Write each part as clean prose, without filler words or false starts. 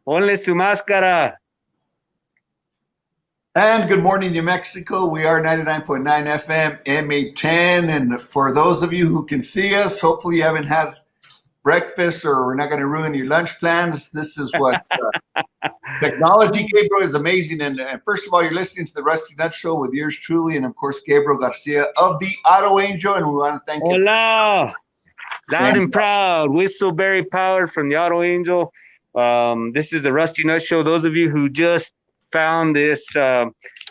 Ponle su máscara. And good morning, New Mexico. We are 99.9 FM, M810. And for those of you who can see us, hopefully you haven't had breakfast or we're not going to ruin your lunch plans. This is what technology, Gabriel, is amazing. And first of all, you're listening to the Rusty Nut Show with yours truly. And of course, Gabriel Garcia of the Auto Angel. And we want to thank you. Hola. Loud and proud. Whistleberry powered from the Auto Angel. This is the Rusty Nut Show. Those of you who just found this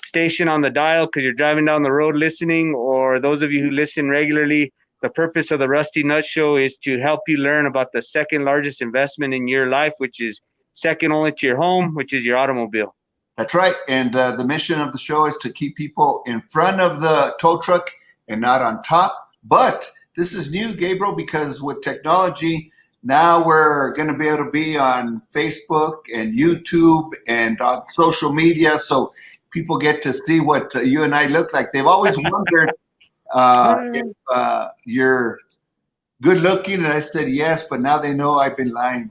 station on the dial because you're driving down the road listening, or those of you who listen regularly, the purpose of the Rusty Nut Show is to help you learn about the second largest investment in your life, which is second only to your home, which is your automobile. That's right. And the mission of the show is to keep people in front of the tow truck and not on top. But this is new, Gabriel, because with technology, now we're going to be able to be on Facebook and YouTube and on social media, so people get to see what you and I look like. They've always wondered if you're good looking, and I said yes, but now they know I've been lying.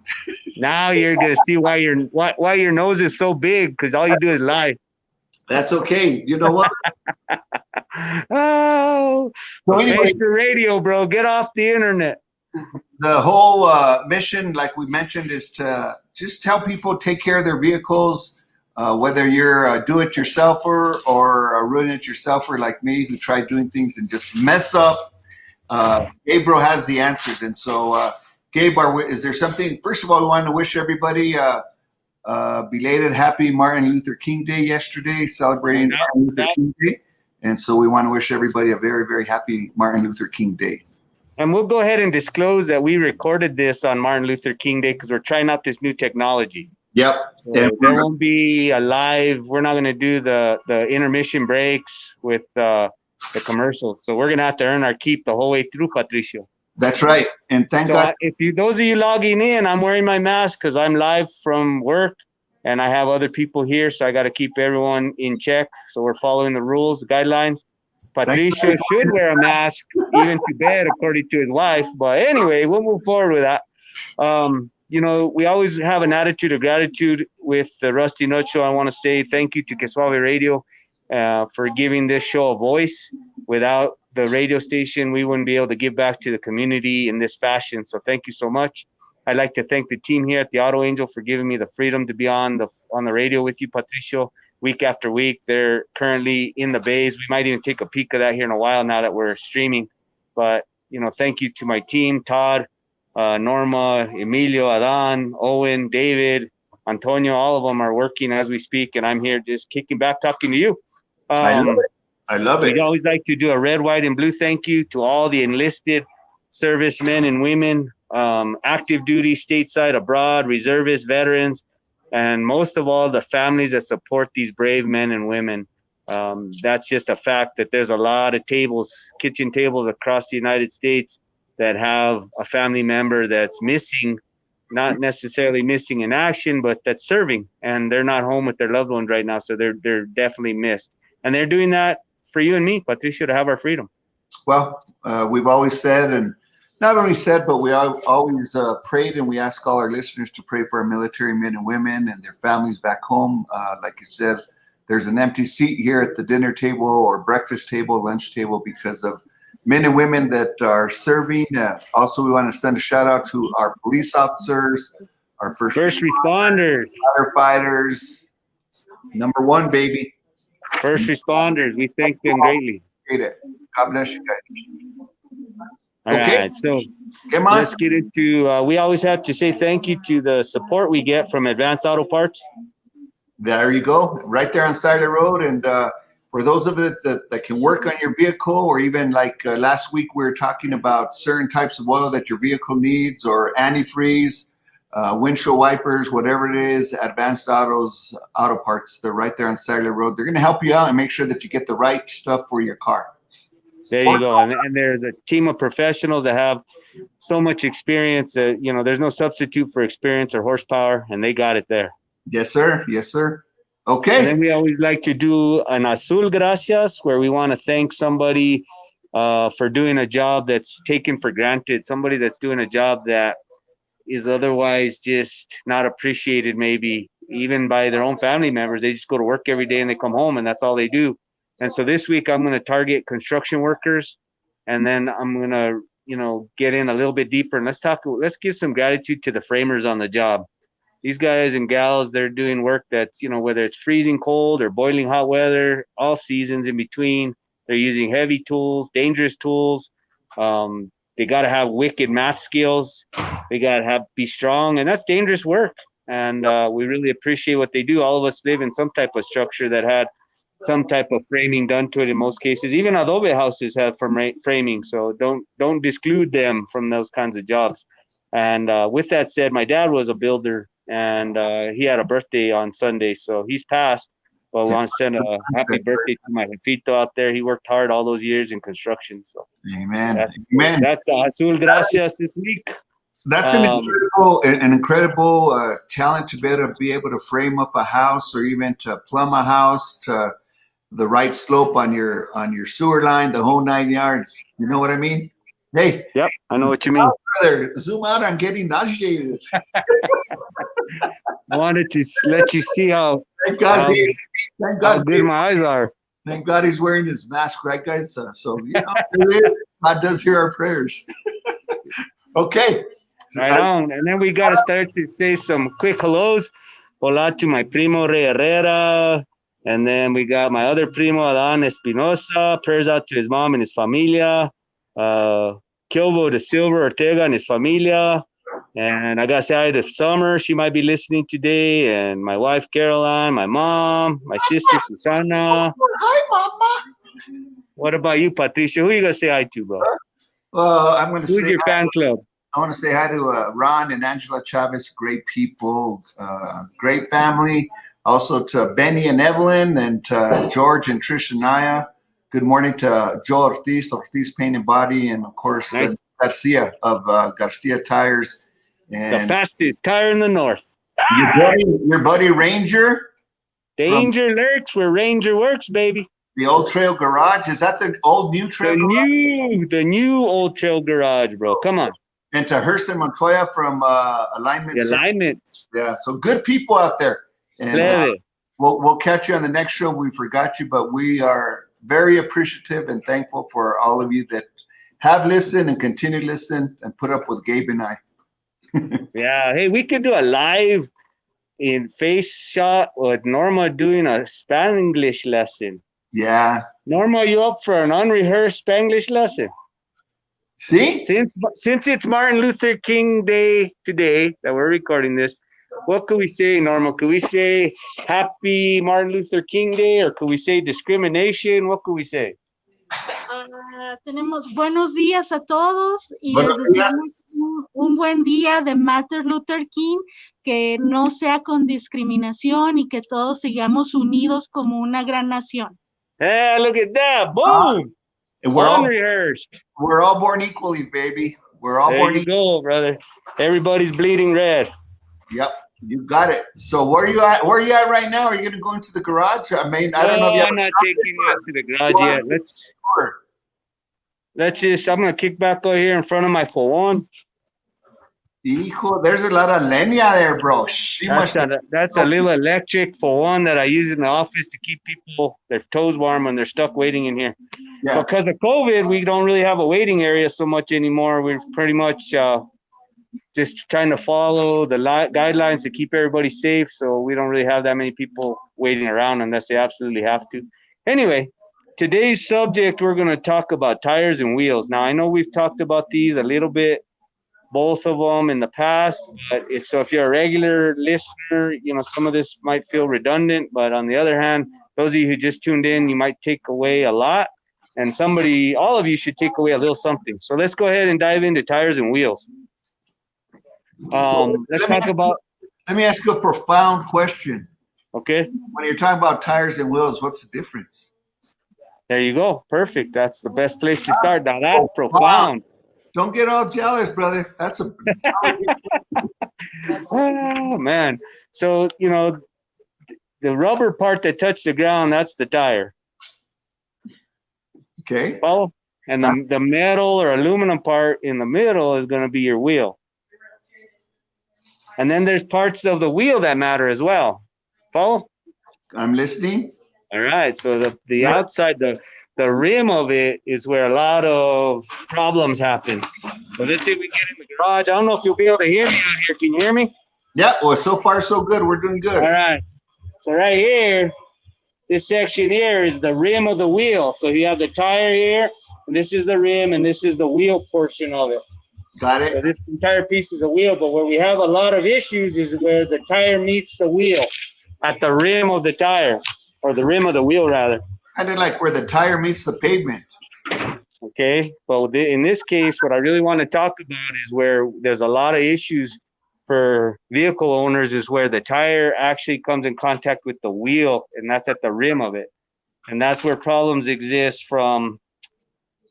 Now you're going to see why your nose is so big, because all you do is lie. That's okay. You know what? Oh, so anyway, face the radio, bro. Get off the internet. The whole mission, like we mentioned, is to just help people take care of their vehicles, whether you're a do-it-yourselfer or a ruin-it-yourselfer like me who tried doing things and just mess up. Gabriel has the answers. And so, Gabe, is there something? First of all, we wanted to wish everybody belated happy Martin Luther King Day yesterday, celebrating Martin Luther King Day. And so we want to wish everybody a very, very happy Martin Luther King Day. And we'll go ahead and disclose that we recorded this on Martin Luther King Day because we're trying out this new technology. Yep. So there won't be a live. We're not going to do the intermission breaks with the commercials. So we're going to have to earn our keep the whole way through, Patricio. That's right. And thank God. Those of you logging in, I'm wearing my mask because I'm live from work and I have other people here. So I got to keep everyone in check. So we're following the rules, the guidelines. Patricio should wear a mask even to bed, according to his wife. But anyway, we'll move forward with that. We always have an attitude of gratitude with the Rusty Nut Show. I want to say thank you to KSWV Radio for giving this show a voice. Without the radio station, we wouldn't be able to give back to the community in this fashion. So thank you so much. I'd like to thank the team here at the Auto Angel for giving me the freedom to be on the radio with you, Patricio. Week after week, they're currently in the bays. We might even take a peek of that here in a while now that we're streaming. But, thank you to my team, Todd, Norma, Emilio, Adan, Owen, David, Antonio. All of them are working as we speak, and I'm here just kicking back, talking to you. I love it. We'd always like to do a red, white, and blue thank you to all the enlisted servicemen and women, active duty, stateside, abroad, reservists, veterans, and most of all, the families that support these brave men and women. That's just a fact that there's a lot of kitchen tables across the United States that have a family member that's missing, not necessarily missing in action, but that's serving, and they're not home with their loved ones right now. So they're definitely missed. And they're doing that for you and me, Patricio, to have our freedom. Well, we've always said, and not only said, but we always prayed, and we ask all our listeners to pray for our military men and women and their families back home. Like you said, there's an empty seat here at the dinner table or breakfast table, lunch table, because of men and women that are serving. Also, we want to send a shout out to our police officers, our first responders, firefighters. Number one, baby. First responders. We thank them greatly. God bless you guys. All right, so let's get into, we always have to say thank you to the support we get from Advanced Auto Parts. There you go, right there on Siler Road. And for those of it that can work on your vehicle, or even like last week, we were talking about certain types of oil that your vehicle needs, or antifreeze, windshield wipers, whatever it is, Advanced Auto Parts, they're right there on Siler Road. They're going to help you out and make sure that you get the right stuff for your car. There you go. And there's a team of professionals that have so much experience that, there's no substitute for experience or horsepower, and they got it there. Yes, sir. Yes, sir. Okay. And then we always like to do an azul gracias, where we want to thank somebody for doing a job that's taken for granted, somebody that's doing a job that is otherwise just not appreciated, maybe even by their own family members. They just go to work every day and they come home and that's all they do. And so this week I'm going to target construction workers, and then I'm going to, get in a little bit deeper and let's give some gratitude to the framers on the job. These guys and gals, they're doing work that's, whether it's freezing cold or boiling hot weather, all seasons in between. They're using heavy tools, dangerous tools. They got to have wicked math skills. They got to be strong, and that's dangerous work. And we really appreciate what they do. All of us live in some type of structure that had some type of framing done to it in most cases. Even adobe houses have framing, so don't exclude them from those kinds of jobs. And with that said, my dad was a builder, and he had a birthday on Sunday, so he's passed. But we want to send a happy birthday to my jefito out there. He worked hard all those years in construction. So Amen. That's Azul Gracias this week. That's an incredible talent to be able to frame up a house, or even to plumb a house to the right slope on your sewer line, the whole 9 yards. You know what I mean? Hey. Yep, I know what you mean. Brother, zoom out. I'm getting nauseated. I wanted to let you see how how good my eyes are. Thank God he's wearing his mask, right, guys? So God does hear our prayers. Okay. Right on. And then we got to start to say some quick hellos. Hola to my primo Rey Herrera. And then we got my other primo, Adan Espinosa. Prayers out to his mom and his familia. Kilbo de Silva Ortega and his familia. And I got to say hi to Summer. She might be listening today. And my wife, Caroline, my mom, my sister, Susana. Hi, Mama. What about you, Patricio? Who are you going to say hi to, bro? I'm going to say who's your fan club? I want to say hi to Ron and Angela Chavez, great people, great family. Also to Benny and Evelyn, and to George and Trish and Naya. Good morning to Joe Ortiz Paint and Body, and of course nice. Garcia of Garcia Tires. And the fastest tire in the north. Your buddy Ranger. Danger lurks where Ranger works, baby. The Old Trail Garage. Is that the new Trail Garage? The new Old Trail Garage, bro. Come on. And to Hurston Montoya from Alignment. Alignments. Yeah, so good people out there. And we'll catch you on the next show. We forgot you, but we are very appreciative and thankful for all of you that have listened and continue to listen and put up with Gabe and I. Yeah. Hey, we could do a live in face shot with Norma doing a Spanglish lesson. Yeah. Norma, you up for an unrehearsed Spanglish lesson? See? Since it's Martin Luther King Day today that we're recording this, what could we say, Norma? Could we say Happy Martin Luther King Day, or could we say discrimination? What could we say? Tenemos buenos días a todos y les deseamos un buen día de Martin Luther King, que no sea con discriminación y que todos sigamos unidos como una gran nación. Hey, look at that. Boom. We're unrehearsed. We're all born equally, baby. We're all born equally. There you go, brother. Everybody's bleeding red. Yep, you got it. So where are you at? Where are you at right now? Are you going to go into the garage? I mean, I don't know. I'm not taking you into the garage yet. Let's just. I'm going to kick back over here in front of my phone. Hijo, there's a lot of leña there, bro. That's a little electric for one that I use in the office to keep people their toes warm when they're stuck waiting in here. Yeah. Because of COVID, we don't really have a waiting area so much anymore. We're pretty much just trying to follow the guidelines to keep everybody safe. So we don't really have that many people waiting around unless they absolutely have to. Anyway, today's subject, we're going to talk about tires and wheels. Now, I know we've talked about these a little bit, both of them in the past, but if you're a regular listener, some of this might feel redundant, but on the other hand, those of you who just tuned in, you might take away a lot, and all of you should take away a little something. So let's go ahead and dive into tires and wheels. Let me ask you a profound question. Okay. When you're talking about tires and wheels, what's the difference? There you go. Perfect. That's the best place to start. Now that's profound. Don't get all jealous, brother. That's a oh man. So the rubber part that touched the ground, that's the tire. Okay. Follow? And the metal or aluminum part in the middle is going to be your wheel. And then there's parts of the wheel that matter as well. Follow? I'm listening. All right. So the outside, the rim of it is where a lot of problems happen. So let's say we get in the garage. I don't know if you'll be able to hear me out here. Can you hear me? Yeah. Well, so far so good. We're doing good. All right. So right here, this section here is the rim of the wheel. So you have the tire here, and this is the rim, and this is the wheel portion of it. Got it. So this entire piece is a wheel, but where we have a lot of issues is where the tire meets the wheel at the rim of the tire, or the rim of the wheel rather. Kind of like where the tire meets the pavement. Okay, well, in this case, what I really want to talk about is where there's a lot of issues for vehicle owners is where the tire actually comes in contact with the wheel, and that's at the rim of it. And that's where problems exist from,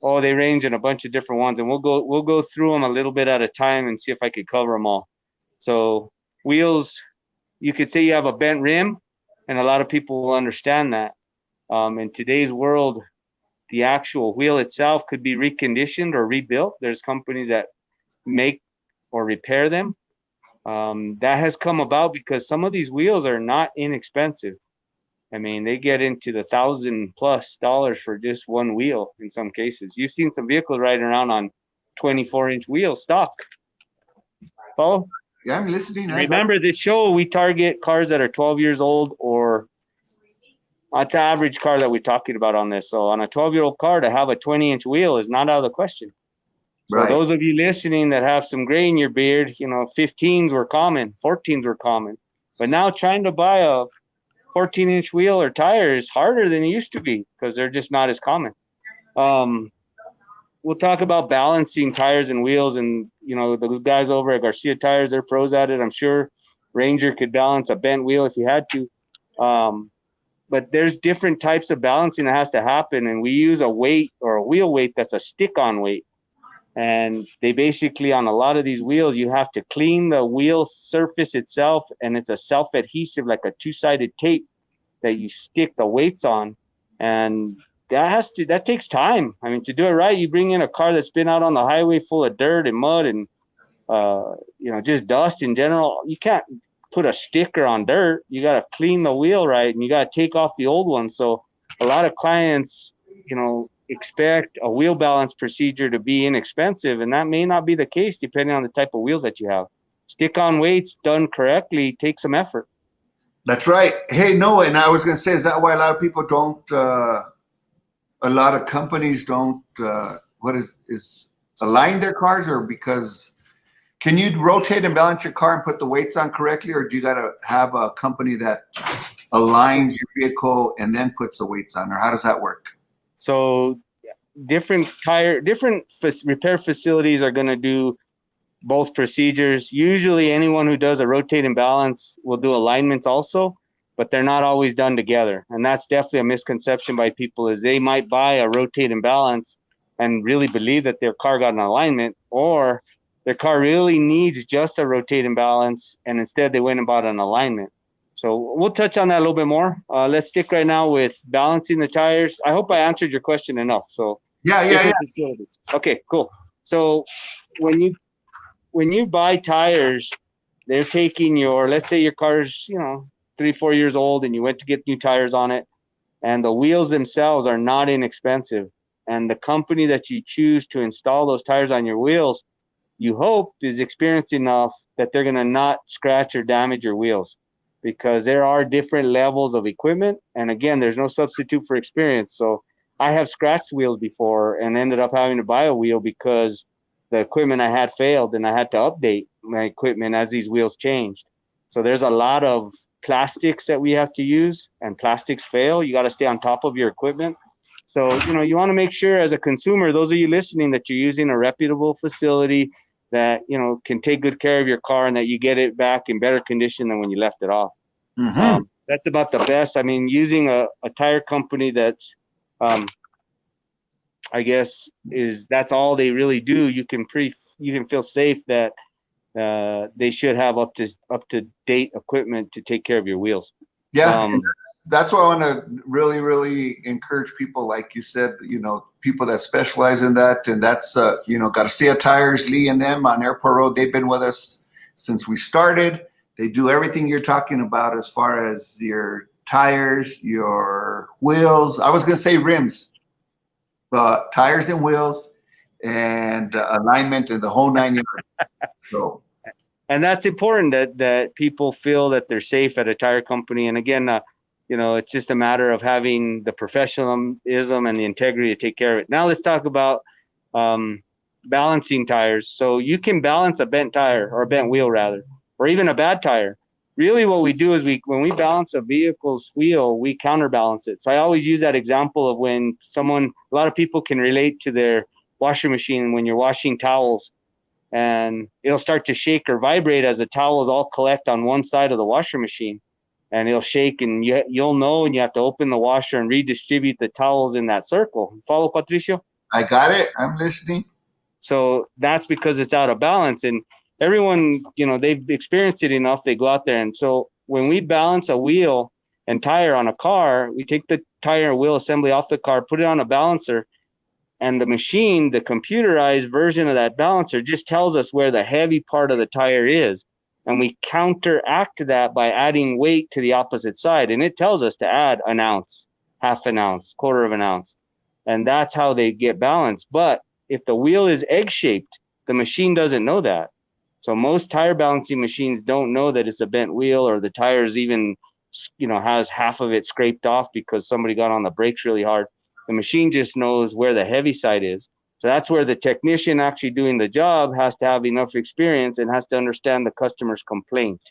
they range in a bunch of different ones, and we'll go through them a little bit at a time and see if I could cover them all. So wheels, you could say you have a bent rim, and a lot of people will understand that. In today's world, the actual wheel itself could be reconditioned or rebuilt. There's companies that make or repair them. That has come about because some of these wheels are not inexpensive. I mean, they get into the $1,000+ for just one wheel in some cases. You've seen some vehicles riding around on 24-inch wheels stock. Follow? Yeah, I'm listening. Remember this show, we target cars that are 12 years old, or that's an average car that we're talking about on this. So on a 12-year-old car, to have a 20-inch wheel is not out of the question. So Right. those of you listening that have some gray in your beard, 15s were common, 14s were common. But now trying to buy a 14-inch wheel or tire is harder than it used to be because they're just not as common. We'll talk about balancing tires and wheels, and those guys over at Garcia Tires, they're pros at it. I'm sure Ranger could balance a bent wheel if you had to. But there's different types of balancing that has to happen, and we use a weight or a wheel weight that's a stick-on weight. And they basically, on a lot of these wheels, you have to clean the wheel surface itself, and it's a self-adhesive, like a two-sided tape that you stick the weights on. And that takes time. I mean, to do it right, you bring in a car that's been out on the highway full of dirt and mud and just dust in general. You can't put a sticker on dirt. You got to clean the wheel right, and you got to take off the old one. So a lot of clients, expect a wheel balance procedure to be inexpensive, and that may not be the case depending on the type of wheels that you have. Stick-on weights done correctly take some effort. That's right. Hey, no, and I was going to say, is that why a lot of people don't, a lot of companies don't, align their cars, or because can you rotate and balance your car and put the weights on correctly, or do you got to have a company that aligns your vehicle and then puts the weights on, or how does that work? So different repair facilities are going to do both procedures. Usually anyone who does a rotate and balance will do alignments also, but they're not always done together. And that's definitely a misconception by people, is they might buy a rotate and balance and really believe that their car got an alignment, or their car really needs just a rotate and balance, and instead they went and bought an alignment. So we'll touch on that a little bit more. Let's stick right now with balancing the tires. I hope I answered your question enough. So Yeah. facilities. Okay, cool. So when you buy tires, they're taking let's say your car's 3-4 years old, and you went to get new tires on it, and the wheels themselves are not inexpensive. And the company that you choose to install those tires on your wheels, you hope is experienced enough that they're going to not scratch or damage your wheels, because there are different levels of equipment. And again, there's no substitute for experience. So I have scratched wheels before and ended up having to buy a wheel because the equipment I had failed, and I had to update my equipment as these wheels changed. So there's a lot of plastics that we have to use, and plastics fail. You got to stay on top of your equipment. So, you want to make sure as a consumer, those of you listening, that you're using a reputable facility that, can take good care of your car, and that you get it back in better condition than when you left it off. Mm-hmm. That's about the best. I mean, using a tire company that's, I guess that's all they really do. You can feel safe that they should have up to date equipment to take care of your wheels. Yeah. That's why I want to really, really encourage people, like you said, people that specialize in that. And that's, Garcia Tires, Lee and them on Airport Road. They've been with us since we started. They do everything you're talking about as far as your tires, your wheels. I was going to say rims, but tires and wheels and alignment and the whole 9 yards. So. And that's important that people feel that they're safe at a tire company. And again, it's just a matter of having the professionalism and the integrity to take care of it. Now let's talk about balancing tires. So you can balance a bent tire, or a bent wheel rather, or even a bad tire. Really what we do is when we balance a vehicle's wheel, we counterbalance it. So I always use that example of when a lot of people can relate to their washing machine when you're washing towels, and it'll start to shake or vibrate as the towels all collect on one side of the washer machine, and it'll shake, and you'll know, and you have to open the washer and redistribute the towels in that circle. Follow, Patricio? I got it. I'm listening. So that's because it's out of balance, and everyone, they've experienced it enough. They go out there, and so when we balance a wheel and tire on a car, we take the tire and wheel assembly off the car, put it on a balancer, and the machine, the computerized version of that balancer, just tells us where the heavy part of the tire is. And we counteract that by adding weight to the opposite side. And it tells us to add an ounce, half an ounce, quarter of an ounce. And that's how they get balanced. But if the wheel is egg-shaped, the machine doesn't know that. So most tire balancing machines don't know that it's a bent wheel, or the tires even, has half of it scraped off because somebody got on the brakes really hard. The machine just knows where the heavy side is. So that's where the technician actually doing the job has to have enough experience and has to understand the customer's complaint.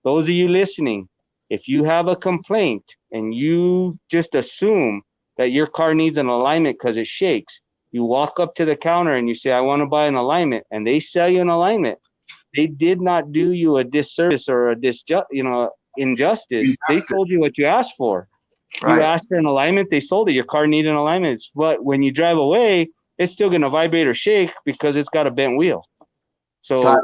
Those of you listening, if you have a complaint and you just assume that your car needs an alignment because it shakes, you walk up to the counter and you say, I want to buy an alignment, and they sell you an alignment. They did not do you a disservice or injustice. They told you what you asked for. Right. You asked for an alignment, they sold it. Your car needed an alignment. But when you drive away, it's still going to vibrate or shake because it's got a bent wheel. So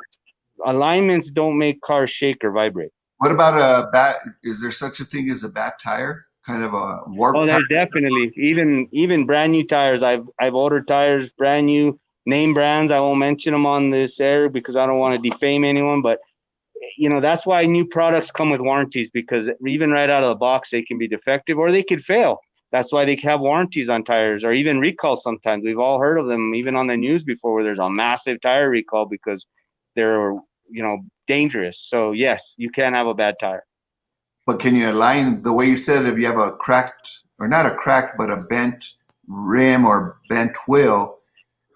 alignments don't make cars shake or vibrate. What about is there such a thing as a bad tire? Kind of a warped tire? There's definitely. Even brand new tires. I've ordered tires, brand new, name brands. I won't mention them on this air because I don't want to defame anyone, but that's why new products come with warranties, because even right out of the box, they can be defective or they could fail. That's why they have warranties on tires, or even recalls sometimes. We've all heard of them, even on the news before, where there's a massive tire recall because they're, dangerous. So yes, you can have a bad tire. But can you align the way you said, if you have a cracked, or not a cracked, but a bent rim or bent wheel,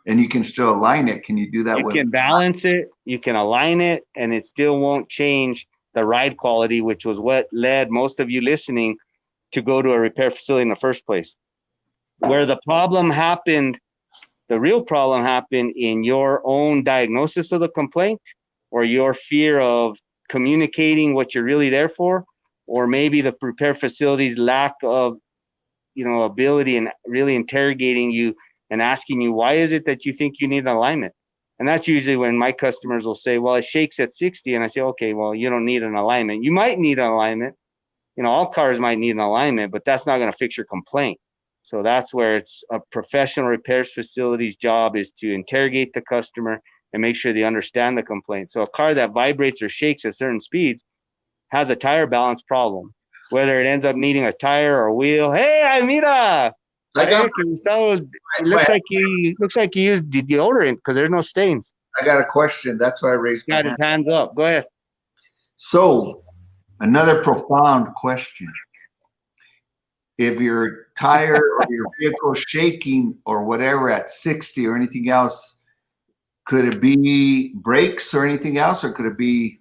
and you can still align it? Can you do that? You can balance it, you can align it, and it still won't change the ride quality, which was what led most of you listening to go to a repair facility in the first place. Where the problem happened, the real problem happened in your own diagnosis of the complaint, or your fear of communicating what you're really there for, or maybe the repair facility's lack of, ability and really interrogating you and asking you, why is it that you think you need an alignment? And that's usually when my customers will say, well, it shakes at 60. And I say, okay, well, you don't need an alignment. You might need an alignment. All cars might need an alignment, but that's not going to fix your complaint. So that's where it's a professional repairs facility's job is to interrogate the customer and make sure they understand the complaint. So a car that vibrates or shakes at certain speeds has a tire balance problem, whether it ends up needing a tire or a wheel. Hey, mira. It looks like you used deodorant because there's no stains. I got a question. That's why I raised my hand. Got his hands up. Go ahead. So, another profound question. If your tire or your vehicle is shaking or whatever at 60 or anything else, could it be brakes or anything else, or could it be,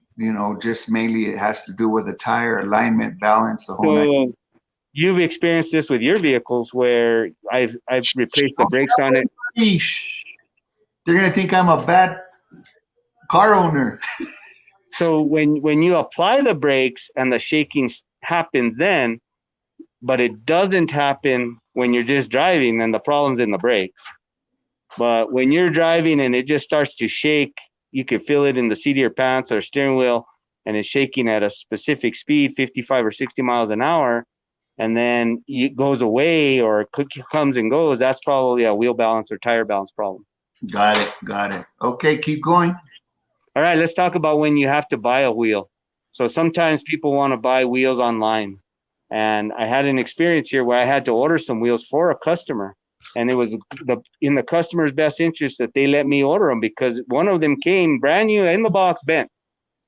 just mainly it has to do with the tire alignment, balance, the whole night? You've experienced this with your vehicles where I've replaced the brakes on it. They're going to think I'm a bad car owner. So when you apply the brakes and the shaking happens then, but it doesn't happen when you're just driving, then the problem's in the brakes. But when you're driving and it just starts to shake, you can feel it in the seat of your pants or steering wheel, and it's shaking at a specific speed, 55 or 60 miles an hour, and then it goes away or it comes and goes, that's probably a wheel balance or tire balance problem. Got it. Okay, keep going. All right, let's talk about when you have to buy a wheel. So sometimes people want to buy wheels online. And I had an experience here where I had to order some wheels for a customer. And it was in the customer's best interest that they let me order them, because one of them came brand new in the box, bent.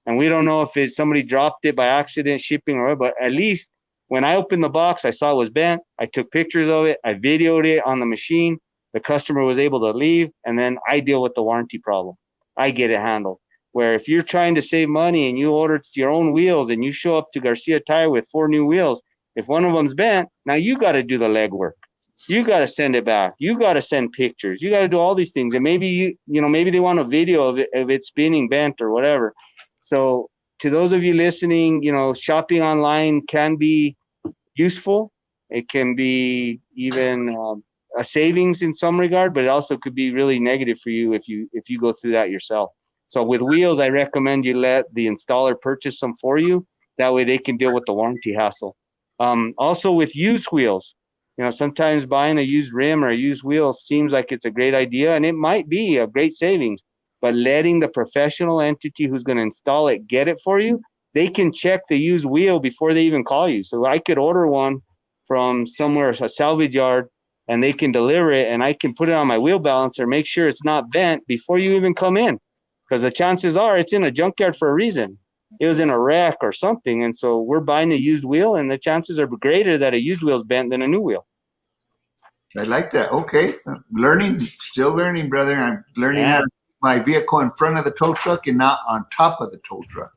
And we don't know if somebody dropped it by accident shipping or what, but at least when I opened the box, I saw it was bent. I took pictures of it. I videoed it on the machine. The customer was able to leave, and then I deal with the warranty problem. I get it handled. Where if you're trying to save money and you order your own wheels and you show up to Garcia Tire with 4 new wheels, if one of them's bent, now you got to do the legwork. You got to send it back. You got to send pictures. You got to do all these things. And maybe maybe they want a video of it spinning bent or whatever. So to those of you listening, shopping online can be useful. It can be even a savings in some regard, but it also could be really negative for you if you go through that yourself. So with wheels, I recommend you let the installer purchase some for you. That way they can deal with the warranty hassle. Also with used wheels, sometimes buying a used rim or a used wheel seems like it's a great idea, and it might be a great savings, but letting the professional entity who's going to install it get it for you, they can check the used wheel before they even call you. So I could order one from somewhere, a salvage yard, and they can deliver it, and I can put it on my wheel balancer, make sure it's not bent before you even come in, because the chances are it's in a junkyard for a reason. It was in a wreck or something, and so we're buying a used wheel, and the chances are greater that a used wheel is bent than a new wheel. I like that. Okay. Still learning, brother. I'm learning how to keep my vehicle in front of the tow truck and not on top of the tow truck.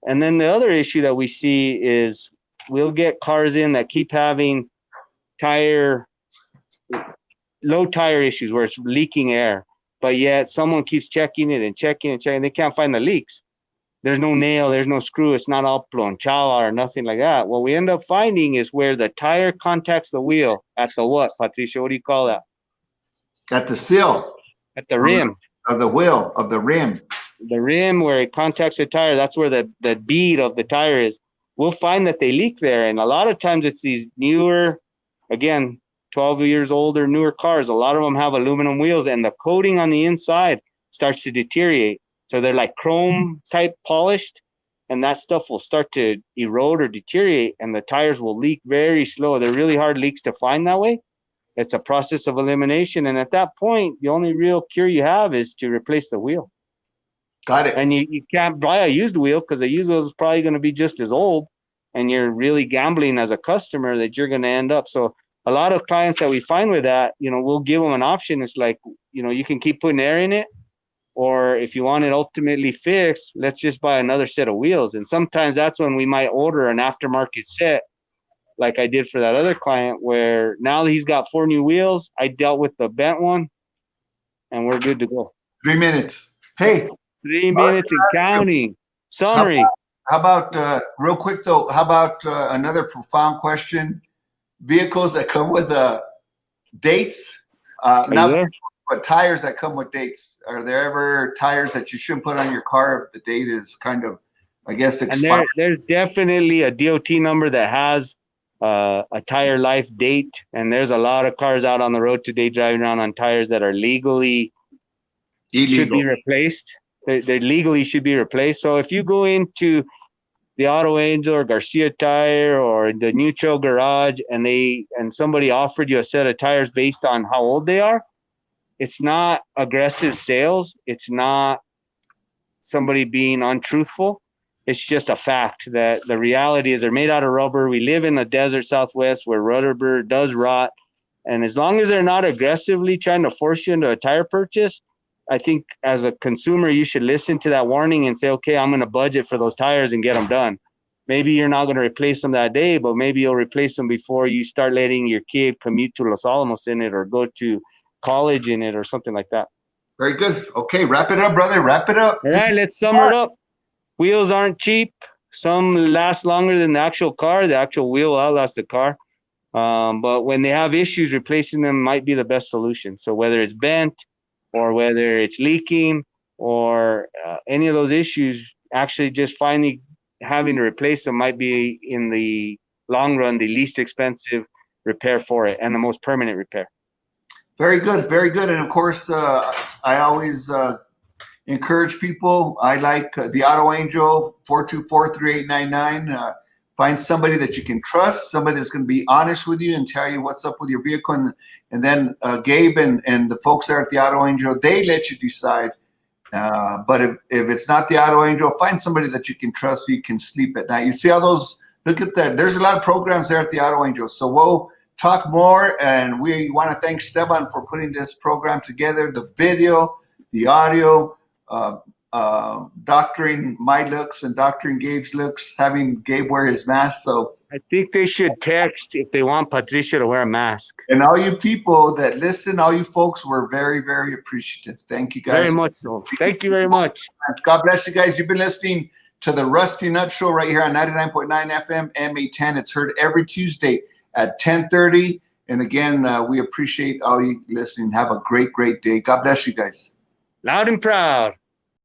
And then the other issue that we see is we'll get cars in that keep having low tire issues where it's leaking air, but yet someone keeps checking it and checking and checking. They can't find the leaks. There's no nail, there's no screw, it's not all planchado or nothing like that. What we end up finding is where the tire contacts the wheel at the what, Patricio? What do you call that? At the sill. At the rim. Of the wheel, of the rim. The rim where it contacts the tire, that's where the bead of the tire is. We'll find that they leak there. And a lot of times it's these newer, again, 12 years older, newer cars. A lot of them have aluminum wheels, and the coating on the inside starts to deteriorate. So they're like chrome type polished, and that stuff will start to erode or deteriorate, and the tires will leak very slow. They're really hard leaks to find that way. It's a process of elimination. And at that point, the only real cure you have is to replace the wheel. Got it. And you can't buy a used wheel, because a used wheel is probably going to be just as old, and you're really gambling as a customer that you're going to end up. So a lot of clients that we find with that, we'll give them an option. It's like, you can keep putting air in it, or if you want it ultimately fixed, let's just buy another set of wheels. And sometimes that's when we might order an aftermarket set, like I did for that other client, where now he's got 4 new wheels. I dealt with the bent one, and we're good to go. 3 minutes. Hey. 3 minutes and counting. Summary. How about real quick though, how about another profound question? Vehicles that come with dates, but tires that come with dates. Are there ever tires that you shouldn't put on your car if the date is kind of, I guess, expired? And there's definitely a DOT number that has a tire life date, and there's a lot of cars out on the road today driving around on tires that are legally should be replaced. They legally should be replaced. So if you go into the Auto Angel or Garcia Tire or the Neutral Garage, and somebody offered you a set of tires based on how old they are, it's not aggressive sales. It's not somebody being untruthful. It's just a fact that the reality is they're made out of rubber. We live in the desert Southwest where rubber does rot. And as long as they're not aggressively trying to force you into a tire purchase, I think as a consumer, you should listen to that warning and say, okay, I'm going to budget for those tires and get them done. Maybe you're not going to replace them that day, but maybe you'll replace them before you start letting your kid commute to Los Alamos in it or go to college in it or something like that. Very good. Okay, wrap it up, brother. Wrap it up. All right, let's sum it up. Wheels aren't cheap. Some last longer than the actual car. The actual wheel will outlast the car. But when they have issues, replacing them might be the best solution. So whether it's bent or whether it's leaking or any of those issues, actually just finally having to replace them might be, in the long run, the least expensive repair for it and the most permanent repair. Very good. Very good. And of course, I always encourage people. I like the Auto Angel, 424-3899. Find somebody that you can trust, somebody that's going to be honest with you and tell you what's up with your vehicle. And then Gabe and the folks there at the Auto Angel, they let you decide. But if it's not the Auto Angel, find somebody that you can trust so you can sleep at night. You see all those, look at that. There's a lot of programs there at the Auto Angel. So we'll talk more. And we want to thank Esteban for putting this program together, the video, the audio, doctoring my looks and doctoring Gabe's looks, having Gabe wear his mask. So I think they should text if they want Patricio to wear a mask. And all you people that listen, all you folks, we're very, very appreciative. Thank you, guys. Very much so. Thank you very much. God bless you guys. You've been listening to the Rusty Nut Show right here on 99.9 FM, MA10. It's heard every Tuesday at 10:30. And again, we appreciate all you listening. Have a great, great day. God bless you guys. Loud and proud.